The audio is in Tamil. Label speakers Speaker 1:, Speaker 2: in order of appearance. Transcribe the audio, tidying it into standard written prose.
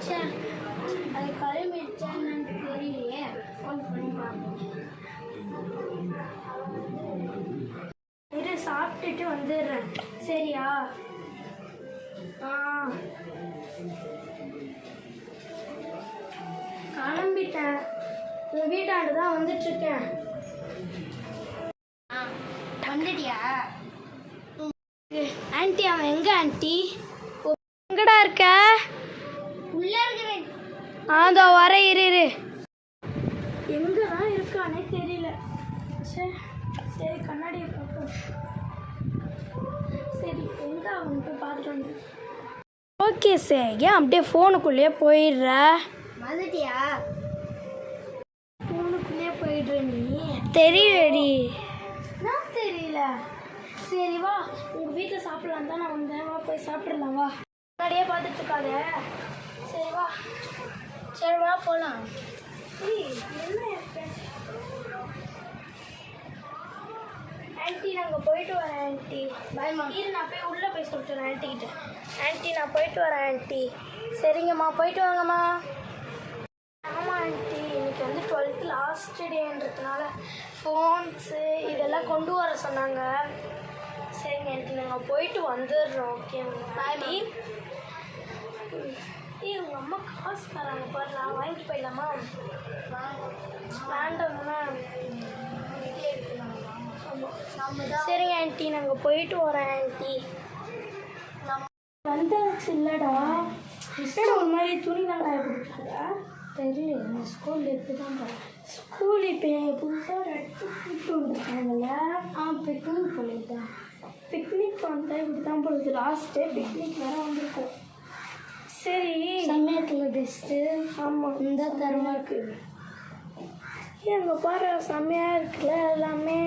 Speaker 1: சரி அது கிளம்பிடுச்சான்னு தெரியலையே. ஃபோன் பண்ணி பார்ப்போம். இரு சாப்பிட்டுட்டு வந்துடுறேன் சரியா? கிளம்பிட்டேன். உன் வீட்டாண்டு தான் வந்துட்டுருக்கேன். வந்துட்டியா? ஆண்டி அவன் எங்கே ஆண்டி? எங்கடா இருக்க? உள்ள இருக்கிறேன். அதோ வர இரு. எங்கே தான் இருக்கானே தெரியல. சரி கண்ணாடியை பார்ப்போம். சரி எங்கே அவன் போய் பார்த்துட்டு வந்து. ஓகே சார், ஏன் அப்படியே ஃபோனுக்குள்ளேயே போயிடுற? வந்துட்டியா? ஃபோனுக்குள்ளேயே போயிடுற நீ. தெரியலடி. நான் தெரியல. சரி வா, உங்கள் வீட்டில் சாப்பிட்லாம் தான் நான் வந்தேன். வா போய் சாப்பிட்றலாம் வா. முன்னாடியே பார்த்துட்டு இருக்காத. சரி வா. சரி வா போகலாம். என்ன ஆண்டி நாங்கள் போயிட்டு வரேன் ஆண்டி. பயமா இரு, நான் போய் உள்ளே போய் சொல்லிட்டுறேன் ஆண்ட்டிக்கிட்ட. ஆண்டி நான் போயிட்டு வரேன் ஆண்டி. சரிங்கம்மா போயிட்டு வாங்கம்மா. ஆமாம் ஆண்டி, இன்னைக்கு வந்து 12th லாஸ்ட் டேன்றதுனால ஃபோன்ஸு இதெல்லாம் கொண்டு வர சொன்னாங்க. சரிங்க ஆண்டி நாங்கள் போயிட்டு வந்துடுறோம். ஓகேங்க பாடி. உங்கள் அம்மா காசு தராங்க பாரு, நான் வாங்கிட்டு போயிடலாமா? வேண்டாம்மா. சரிங்க ஆண்டி நாங்கள் போயிட்டு வரோம் ஆண்டி. வந்தாச்சு இல்லைடா. ஒரு மாதிரி துணி தான் காய கொடுத்தாங்க. தெரியல, நான் ஸ்கூல் எடுத்து தான் போகிறேன். ஸ்கூல் இப்போ புதுசாக ஒரு இடத்துக்கு கூப்பிட்டு வந்துருக்காங்கல்ல. பிக்னிக் போயிருந்தேன். பிக்னிக் வந்தால் இப்படி தான் போகுது. லாஸ்ட்டு பிக்னிக் வேறு வந்திருக்கோம். சரி சமயத்தில் பெஸ்ட்டு. ஆமாம் இந்த தரமாக இருக்குது. எங்கள் பாரு செம்மையாக இருக்குல்ல எல்லாமே.